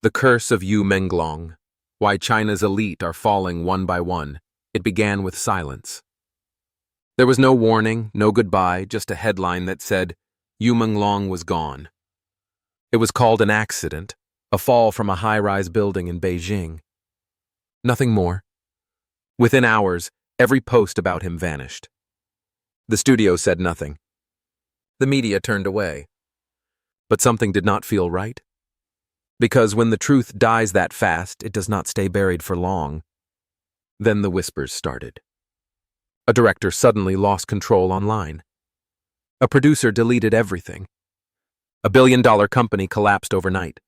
The Curse of Yu Menglong, Why China's Elite Are Falling One by One. It began with silence. There was no warning, no goodbye, just a headline that said, Yu Menglong was gone. It was called an accident, a fall from a high-rise building in Beijing. Nothing more. Within hours, every post about him vanished. The studio said nothing. The media turned away. But something did not feel right. Because when the truth dies that fast, it does not stay buried for long. Then the whispers started. A director suddenly lost control online. A producer deleted everything. A billion-dollar company collapsed overnight.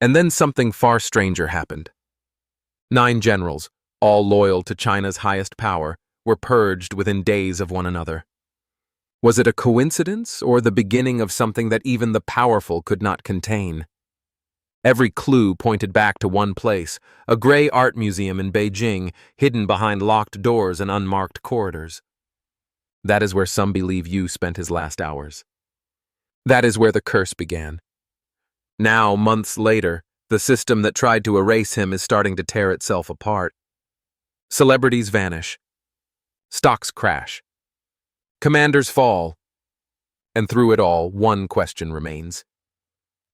And then something far stranger happened. 9 generals, all loyal to China's highest power, were purged within days of one another. Was it a coincidence or the beginning of something that even the powerful could not contain? Every clue pointed back to one place, a gray art museum in Beijing, hidden behind locked doors and unmarked corridors. That is where some believe Yu spent his last hours. That is where the curse began. Now, months later, the system that tried to erase him is starting to tear itself apart. Celebrities vanish. Stocks crash. Commanders fall. And through it all, one question remains.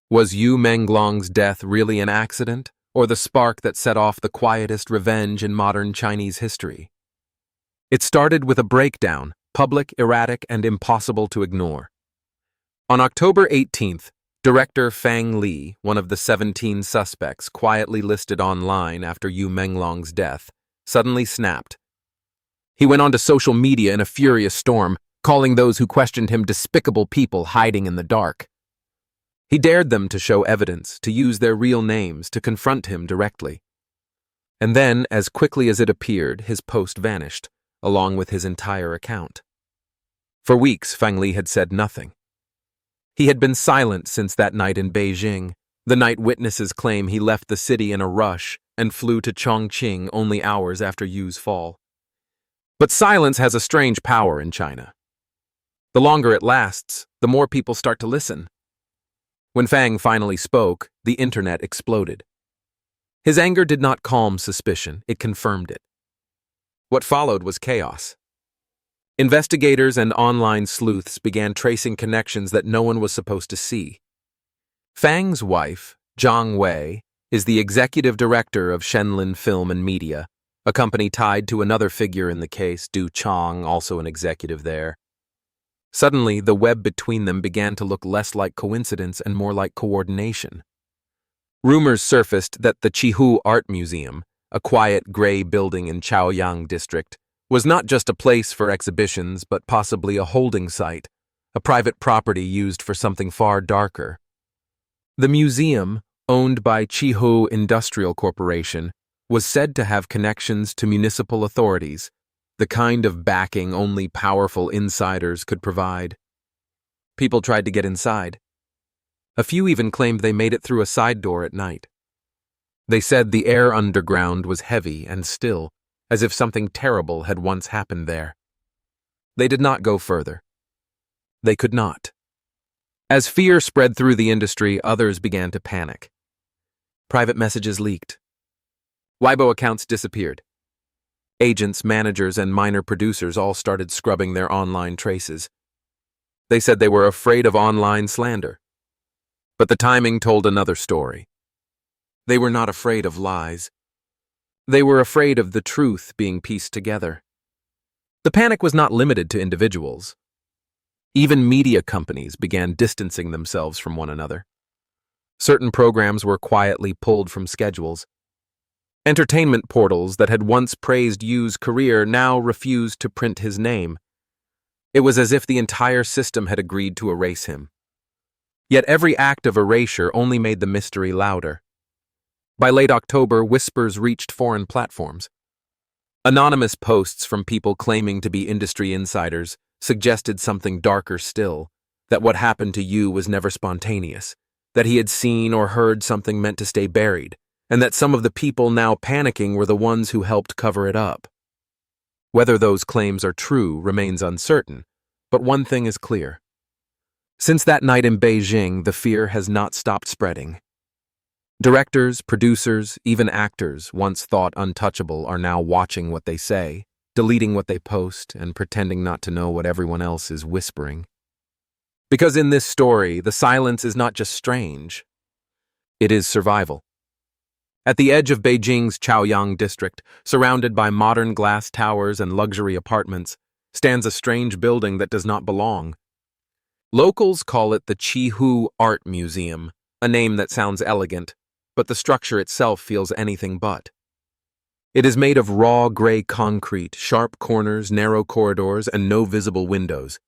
Was Yu Menglong's death really an accident, or the spark that set off the quietest revenge in modern Chinese history? It started with a breakdown, public, erratic, and impossible to ignore. On October 18th, director Fang Li, one of the 17 suspects quietly listed online after Yu Menglong's death, suddenly snapped. He went onto social media in a furious storm, calling those who questioned him despicable people hiding in the dark. He dared them to show evidence, to use their real names, to confront him directly. And then, as quickly as it appeared, his post vanished, along with his entire account. For weeks, Fang Li had said nothing. He had been silent since that night in Beijing, the night witnesses claim he left the city in a rush and flew to Chongqing only hours after Yu's fall. But silence has a strange power in China. The longer it lasts, the more people start to listen. When Fang finally spoke, the internet exploded. His anger did not calm suspicion, it confirmed it. What followed was chaos. Investigators and online sleuths began tracing connections that no one was supposed to see. Fang's wife, Zhang Wei, is the executive director of Shenlin Film and Media, a company tied to another figure in the case, Du Chong, also an executive there. Suddenly, the web between them began to look less like coincidence and more like coordination. Rumors surfaced that the Qihu Art Museum, a quiet gray building in Chaoyang district, was not just a place for exhibitions but possibly a holding site, a private property used for something far darker. The museum, owned by Qihu Industrial Corporation, was said to have connections to municipal authorities, the kind of backing only powerful insiders could provide. People tried to get inside. A few even claimed they made it through a side door at night. They said the air underground was heavy and still, as if something terrible had once happened there. They did not go further. They could not. As fear spread through the industry, others began to panic. Private messages leaked. Weibo accounts disappeared. Agents, managers, and minor producers all started scrubbing their online traces. They said they were afraid of online slander. But the timing told another story. They were not afraid of lies. They were afraid of the truth being pieced together. The panic was not limited to individuals. Even media companies began distancing themselves from one another. Certain programs were quietly pulled from schedules. Entertainment portals that had once praised Yu's career now refused to print his name. It was as if the entire system had agreed to erase him. Yet every act of erasure only made the mystery louder. By late October, whispers reached foreign platforms. Anonymous posts from people claiming to be industry insiders suggested something darker still, that what happened to Yu was never spontaneous, that he had seen or heard something meant to stay buried, and that some of the people now panicking were the ones who helped cover it up. Whether those claims are true remains uncertain, but one thing is clear. Since that night in Beijing, the fear has not stopped spreading. Directors, producers, even actors, once thought untouchable, are now watching what they say, deleting what they post, and pretending not to know what everyone else is whispering. Because in this story, the silence is not just strange, it is survival. At the edge of Beijing's Chaoyang district, surrounded by modern glass towers and luxury apartments, stands a strange building that does not belong. Locals call it the Qihu Art Museum, a name that sounds elegant, but the structure itself feels anything but. It is made of raw gray concrete, sharp corners, narrow corridors, and no visible windows.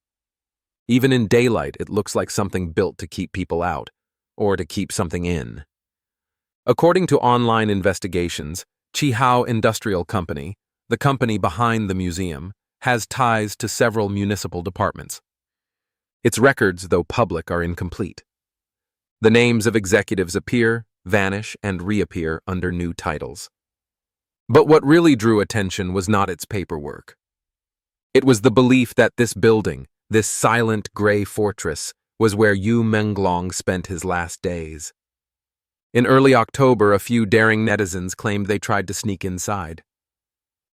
Even in daylight, it looks like something built to keep people out, or to keep something in. According to online investigations, Qihao Industrial Company, the company behind the museum, has ties to several municipal departments. Its records, though public, are incomplete. The names of executives appear, vanish, and reappear under new titles. But what really drew attention was not its paperwork. It was the belief that this building, this silent gray fortress, was where Yu Menglong spent his last days. In early October, a few daring netizens claimed they tried to sneak inside.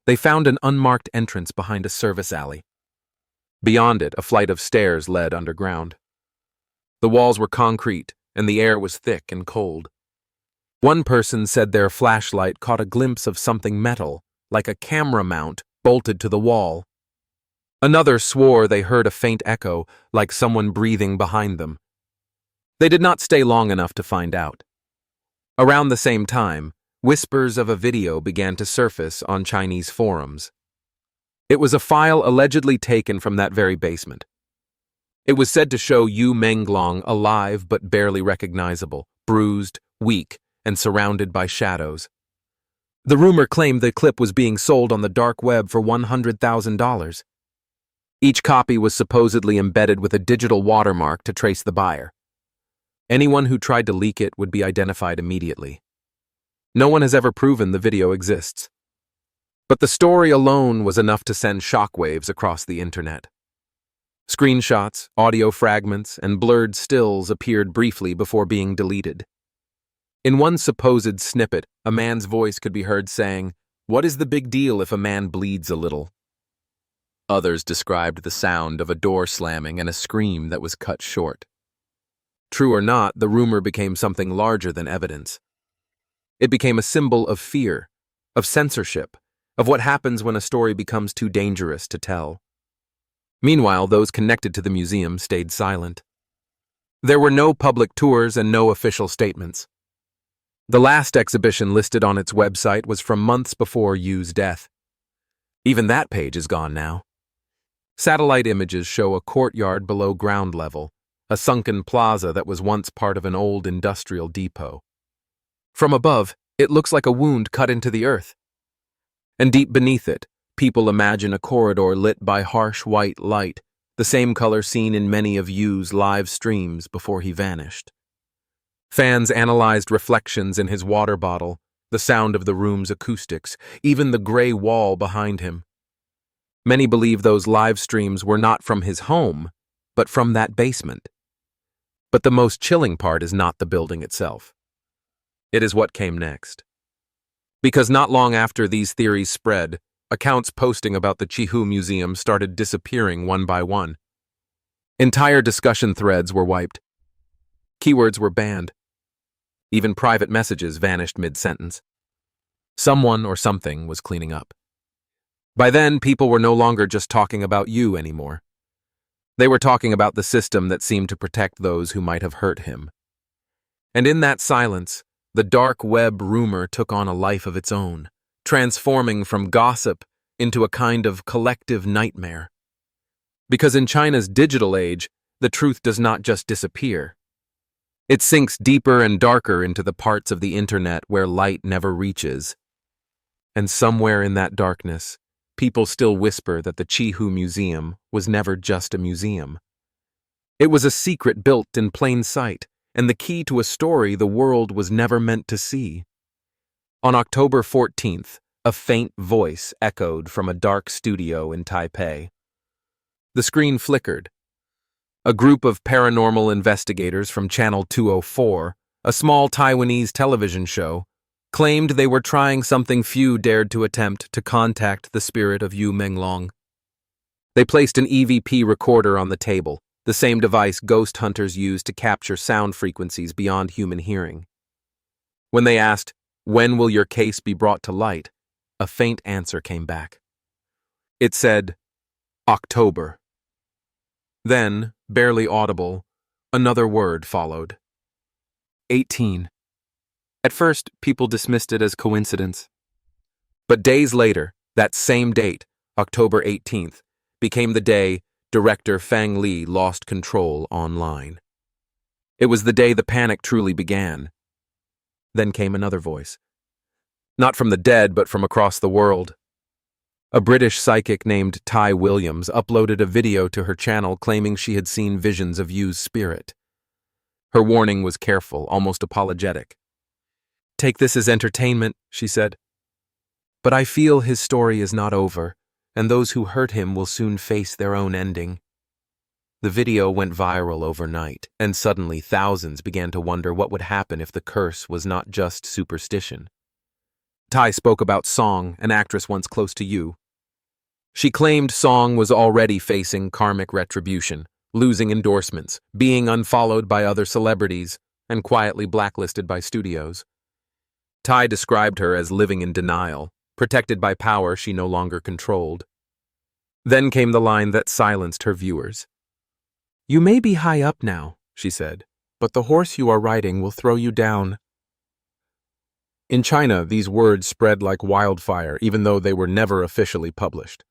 They found an unmarked entrance behind a service alley. Beyond it, a flight of stairs led underground. The walls were concrete, and the air was thick and cold. One person said their flashlight caught a glimpse of something metal, like a camera mount, bolted to the wall. Another swore they heard a faint echo, like someone breathing behind them. They did not stay long enough to find out. Around the same time, whispers of a video began to surface on Chinese forums. It was a file allegedly taken from that very basement. It was said to show Yu Menglong alive but barely recognizable, bruised, weak, and surrounded by shadows. The rumor claimed the clip was being sold on the dark web for $100,000. Each copy was supposedly embedded with a digital watermark to trace the buyer. Anyone who tried to leak it would be identified immediately. No one has ever proven the video exists. But the story alone was enough to send shockwaves across the internet. Screenshots, audio fragments, and blurred stills appeared briefly before being deleted. In one supposed snippet, a man's voice could be heard saying, "What is the big deal if a man bleeds a little?" Others described the sound of a door slamming and a scream that was cut short. True or not, the rumor became something larger than evidence. It became a symbol of fear, of censorship, of what happens when a story becomes too dangerous to tell. Meanwhile, those connected to the museum stayed silent. There were no public tours and no official statements. The last exhibition listed on its website was from months before Yu's death. Even that page is gone now. Satellite images show a courtyard below ground level, a sunken plaza that was once part of an old industrial depot. From above, it looks like a wound cut into the earth. And deep beneath it, people imagine a corridor lit by harsh white light, the same color seen in many of Yu's live streams before he vanished. Fans analyzed reflections in his water bottle, the sound of the room's acoustics, even the gray wall behind him. Many believe those live streams were not from his home, but from that basement. But the most chilling part is not the building itself. It is what came next. Because not long after these theories spread, accounts posting about the Qihu Museum started disappearing one by one. Entire discussion threads were wiped. Keywords were banned. Even private messages vanished mid-sentence. Someone or something was cleaning up. By then, people were no longer just talking about Yu anymore. They were talking about the system that seemed to protect those who might have hurt him. And in that silence, the dark web rumor took on a life of its own, transforming from gossip into a kind of collective nightmare. Because in China's digital age, the truth does not just disappear. It sinks deeper and darker into the parts of the internet where light never reaches. And somewhere in that darkness, people still whisper that the Qihu Museum was never just a museum. It was a secret built in plain sight, and the key to a story the world was never meant to see. On October 14th, a faint voice echoed from a dark studio in Taipei. The screen flickered. A group of paranormal investigators from Channel 204, a small Taiwanese television show, claimed they were trying something few dared to attempt to contact the spirit of Yu Menglong. They placed an EVP recorder on the table, the same device ghost hunters use to capture sound frequencies beyond human hearing. When they asked, "When will your case be brought to light?" a faint answer came back. It said, "October." Then, barely audible, another word followed. 18. At first, people dismissed it as coincidence. But days later, that same date, October 18th, became the day director Fang Li lost control online. It was the day the panic truly began. Then came another voice. Not from the dead, but from across the world. A British psychic named Ty Williams uploaded a video to her channel claiming she had seen visions of Yu's spirit. Her warning was careful, almost apologetic. "Take this as entertainment," she said. "But I feel his story is not over, and those who hurt him will soon face their own ending." The video went viral overnight, and suddenly thousands began to wonder what would happen if the curse was not just superstition. Ty spoke about Song, an actress once close to Yu. She claimed Song was already facing karmic retribution, losing endorsements, being unfollowed by other celebrities, and quietly blacklisted by studios. Ty described her as living in denial, protected by power she no longer controlled. Then came the line that silenced her viewers. "You may be high up now," she said, "but the horse you are riding will throw you down." In China, these words spread like wildfire, even though they were never officially published.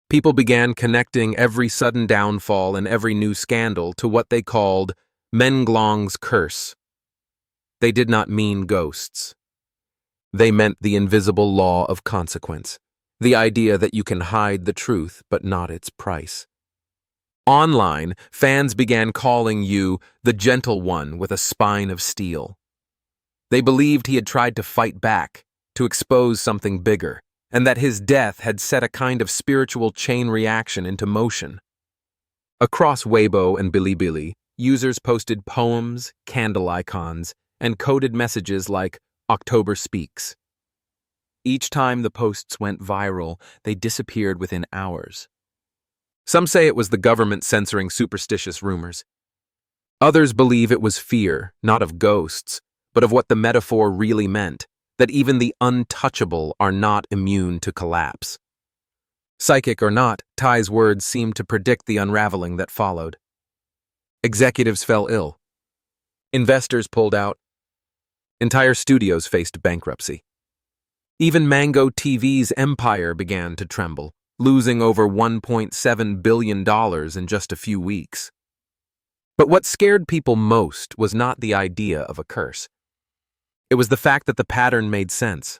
People began connecting every sudden downfall and every new scandal to what they called Menglong's curse. They did not mean ghosts. They meant the invisible law of consequence, the idea that you can hide the truth but not its price. Online, fans began calling Yu the gentle one with a spine of steel. They believed he had tried to fight back, to expose something bigger, and that his death had set a kind of spiritual chain reaction into motion. Across Weibo and Bilibili, users posted poems, candle icons, and coded messages like "October Speaks." Each time the posts went viral, they disappeared within hours. Some say it was the government censoring superstitious rumors. Others believe it was fear, not of ghosts, but of what the metaphor really meant, that even the untouchable are not immune to collapse. Psychic or not, Ty's words seemed to predict the unraveling that followed. Executives fell ill. Investors pulled out. Entire studios faced bankruptcy. Even Mango TV's empire began to tremble, losing over $1.7 billion in just a few weeks. But what scared people most was not the idea of a curse. It was the fact that the pattern made sense.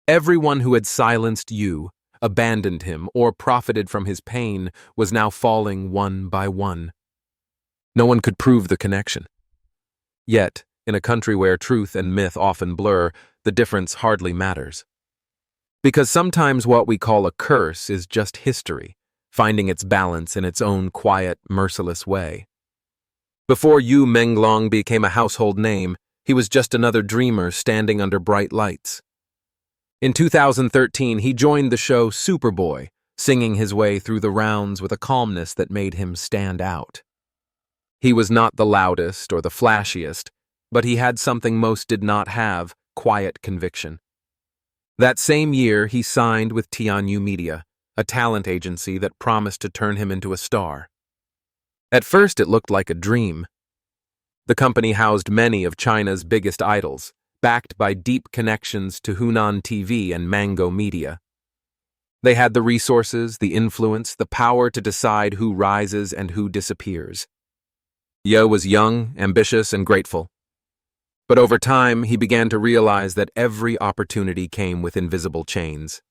Everyone who had silenced Yu, abandoned him, or profited from his pain was now falling one by one. No one could prove the connection. Yet, in a country where truth and myth often blur, the difference hardly matters. Because sometimes what we call a curse is just history, finding its balance in its own quiet, merciless way. Before Yu Menglong became a household name, he was just another dreamer standing under bright lights. In 2013, he joined the show Superboy, singing his way through the rounds with a calmness that made him stand out. He was not the loudest or the flashiest, but he had something most did not have: quiet conviction. That same year, he signed with Tianyu Media, a talent agency that promised to turn him into a star. At first, it looked like a dream. The company housed many of China's biggest idols, backed by deep connections to Hunan TV and Mango Media. They had the resources, the influence, the power to decide who rises and who disappears. Ye was young, ambitious, and grateful. But over time, he began to realize that every opportunity came with invisible chains.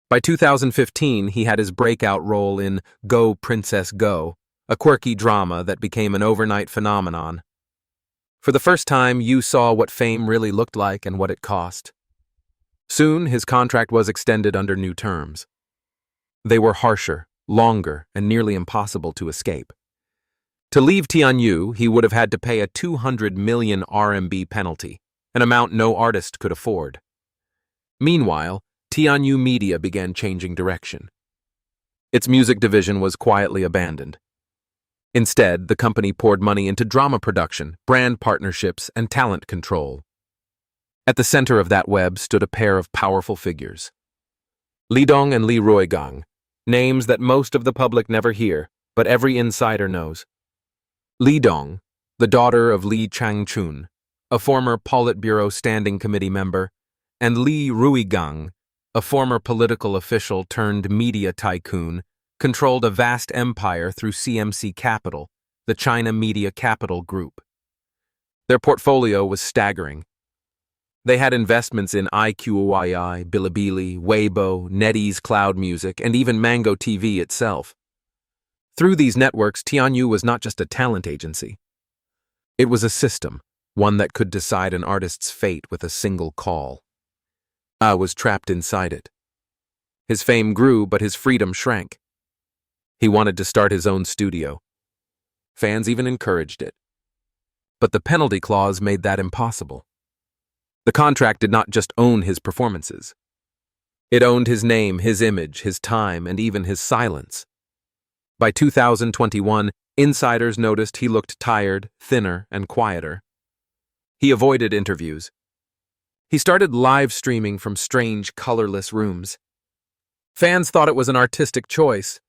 By 2015, he had his breakout role in Go Princess Go, a quirky drama that became an overnight phenomenon. For the first time, Yu saw what fame really looked like and what it cost. Soon, his contract was extended under new terms. They were harsher, longer, and nearly impossible to escape. To leave Tianyu, he would have had to pay a 200 million RMB penalty, an amount no artist could afford. Meanwhile, Tianyu Media began changing direction. Its music division was quietly abandoned. Instead, the company poured money into drama production, brand partnerships, and talent control. At the center of that web stood a pair of powerful figures. Li Dong and Li Ruigang, names that most of the public never hear, but every insider knows. Li Dong, the daughter of Li Changchun, a former Politburo Standing Committee member, and Li Ruigang, a former political official turned media tycoon, controlled a vast empire through CMC Capital, the China Media Capital Group. Their portfolio was staggering. They had investments in IQOII, Bilibili, Weibo, NetEase Cloud Music, and even Mango TV itself. Through these networks, Tianyu was not just a talent agency. It was a system, one that could decide an artist's fate with a single call. Ah was trapped inside it. His fame grew, but his freedom shrank. He wanted to start his own studio. Fans even encouraged it. But the penalty clause made that impossible. The contract did not just own his performances. It owned his name, his image, his time, and even his silence. By 2021, insiders noticed he looked tired, thinner, and quieter. He avoided interviews. He started live streaming from strange, colorless rooms. Fans thought it was an artistic choice.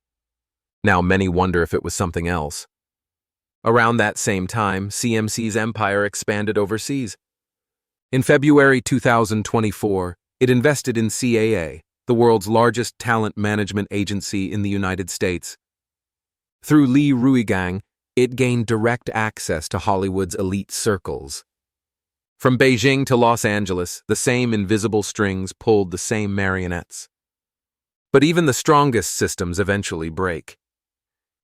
Now many wonder if it was something else. Around that same time, CMC's empire expanded overseas. In February 2024, it invested in CAA, the world's largest talent management agency in the United States. Through Li Ruigang, it gained direct access to Hollywood's elite circles. From Beijing to Los Angeles, the same invisible strings pulled the same marionettes. But even the strongest systems eventually break.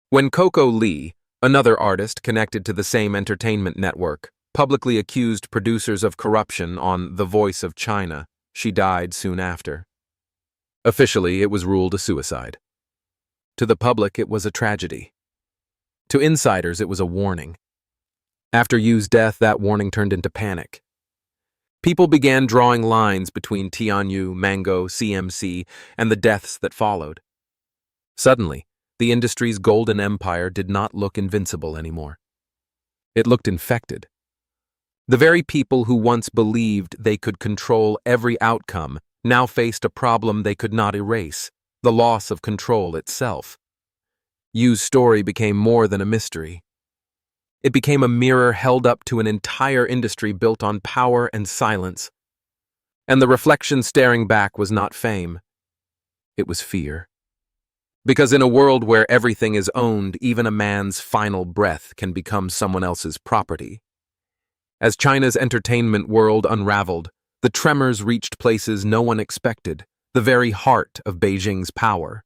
When Coco Lee, another artist connected to the same entertainment network, publicly accused producers of corruption on The Voice of China, she died soon after. Officially, it was ruled a suicide. To the public, it was a tragedy. To insiders, it was a warning. After Yu's death, that warning turned into panic. People began drawing lines between Tianyu, Mango, CMC, and the deaths that followed. Suddenly, the industry's golden empire did not look invincible anymore. It looked infected. The very people who once believed they could control every outcome now faced a problem they could not erase: the loss of control itself. Yu's story became more than a mystery. It became a mirror held up to an entire industry built on power and silence. And the reflection staring back was not fame. It was fear. Because in a world where everything is owned, even a man's final breath can become someone else's property. As China's entertainment world unraveled, the tremors reached places no one expected, the very heart of Beijing's power.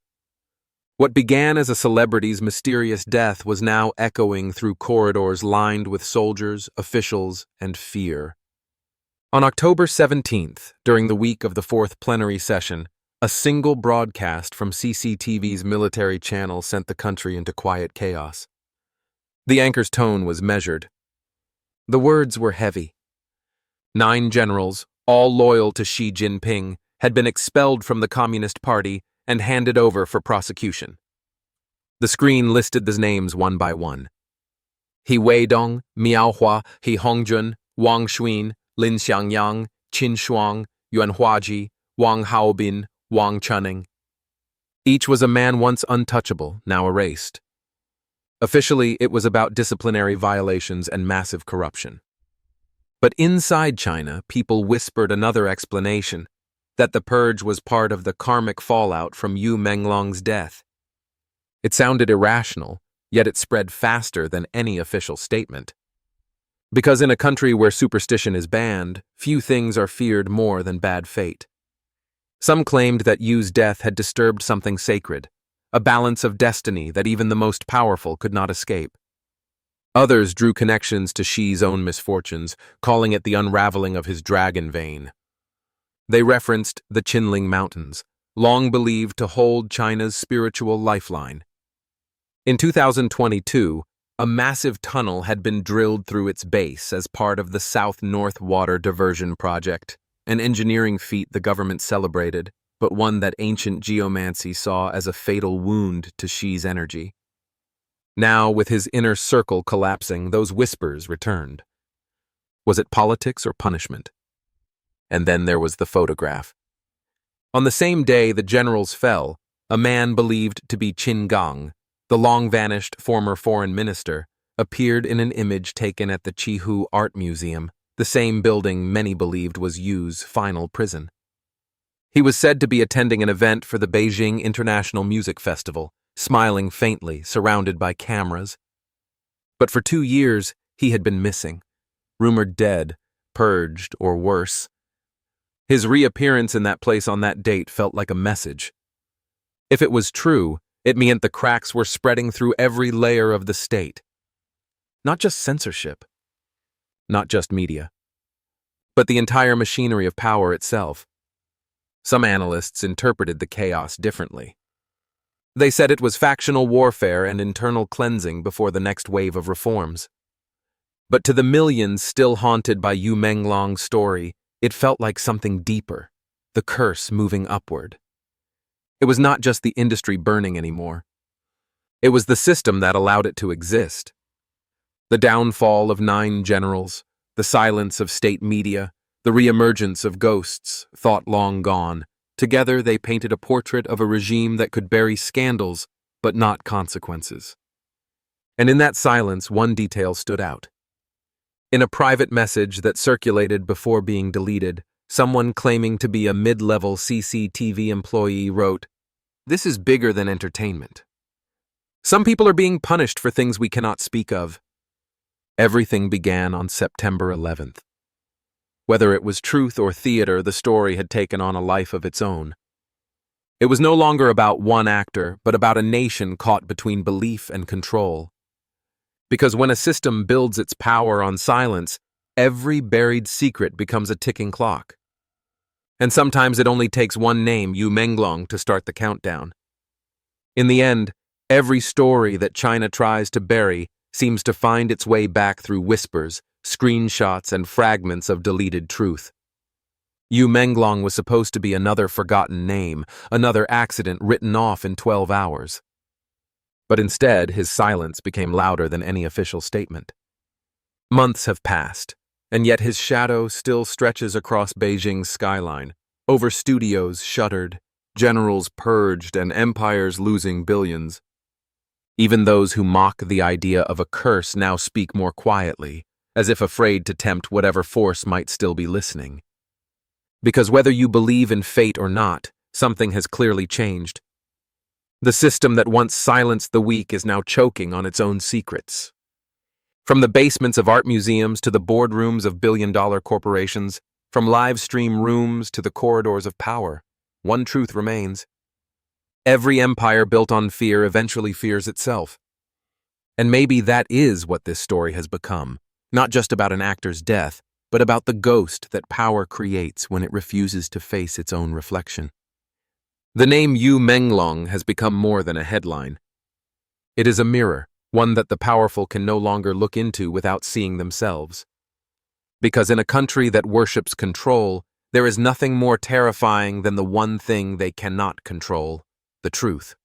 What began as a celebrity's mysterious death was now echoing through corridors lined with soldiers, officials, and fear. On October 17th, during the week of the fourth plenary session, a single broadcast from CCTV's military channel sent the country into quiet chaos. The anchor's tone was measured. The words were heavy. 9 generals, all loyal to Xi Jinping, had been expelled from the Communist Party and handed over for prosecution. The screen listed the names one by one. He Weidong, Miao Hua, He Hongjun, Wang Xuan, Lin Xiangyang, Qin Shuang, Yuan Huaji, Wang Haobin, Wang Chunning. Each was a man once untouchable, now erased. Officially, it was about disciplinary violations and massive corruption. But inside China, people whispered another explanation: that the purge was part of the karmic fallout from Yu Menglong's death. It sounded irrational, yet it spread faster than any official statement. Because in a country where superstition is banned, few things are feared more than bad fate. Some claimed that Yu's death had disturbed something sacred, a balance of destiny that even the most powerful could not escape. Others drew connections to Xi's own misfortunes, calling it the unraveling of his dragon vein. They referenced the Qinling Mountains, long believed to hold China's spiritual lifeline. In 2022, A massive tunnel had been drilled through its base as part of the South-North Water Diversion Project, an engineering feat the government celebrated, but one that ancient geomancy saw as a fatal wound to Xi's energy. Now, with his inner circle collapsing, those whispers returned. Was it politics or punishment? And then there was the photograph. On the same day the generals fell, a man believed to be Qin Gang, the long-vanished former foreign minister, appeared in an image taken at the Qihu Art Museum, the same building many believed was Yu's final prison. He was said to be attending an event for the Beijing International Music Festival, smiling faintly, surrounded by cameras. But for 2 years, he had been missing, rumored dead, purged, or worse. His reappearance in that place on that date felt like a message. If it was true, it meant the cracks were spreading through every layer of the state. Not just censorship, not just media, but the entire machinery of power itself. Some analysts interpreted the chaos differently. They said it was factional warfare and internal cleansing before the next wave of reforms. But to the millions still haunted by Yu Menglong's story, it felt like something deeper, the curse moving upward. It was not just the industry burning anymore. It was the system that allowed it to exist. The downfall of 9 generals, the silence of state media, the reemergence of ghosts, thought long gone. Together they painted a portrait of a regime that could bury scandals, but not consequences. And in that silence, one detail stood out. In a private message that circulated before being deleted, someone claiming to be a mid-level CCTV employee wrote, "This is bigger than entertainment. Some people are being punished for things we cannot speak of." Everything began on September 11th. Whether it was truth or theater, the story had taken on a life of its own. It was no longer about one actor, but about a nation caught between belief and control. Because when a system builds its power on silence, every buried secret becomes a ticking clock. And sometimes it only takes one name, Yu Menglong, to start the countdown. In the end, every story that China tries to bury seems to find its way back through whispers, screenshots, and fragments of deleted truth. Yu Menglong was supposed to be another forgotten name, another accident written off in 12 hours. But instead, his silence became louder than any official statement. Months have passed, and yet his shadow still stretches across Beijing's skyline, over studios shuttered, generals purged, and empires losing billions. Even those who mock the idea of a curse now speak more quietly, as if afraid to tempt whatever force might still be listening. Because whether you believe in fate or not, something has clearly changed. The system that once silenced the weak is now choking on its own secrets. From the basements of art museums to the boardrooms of billion-dollar corporations, from live-stream rooms to the corridors of power, one truth remains. Every empire built on fear eventually fears itself. And maybe that is what this story has become, not just about an actor's death, but about the ghost that power creates when it refuses to face its own reflection. The name Yu Menglong has become more than a headline. It is a mirror, one that the powerful can no longer look into without seeing themselves. Because in a country that worships control, there is nothing more terrifying than the one thing they cannot control, the truth.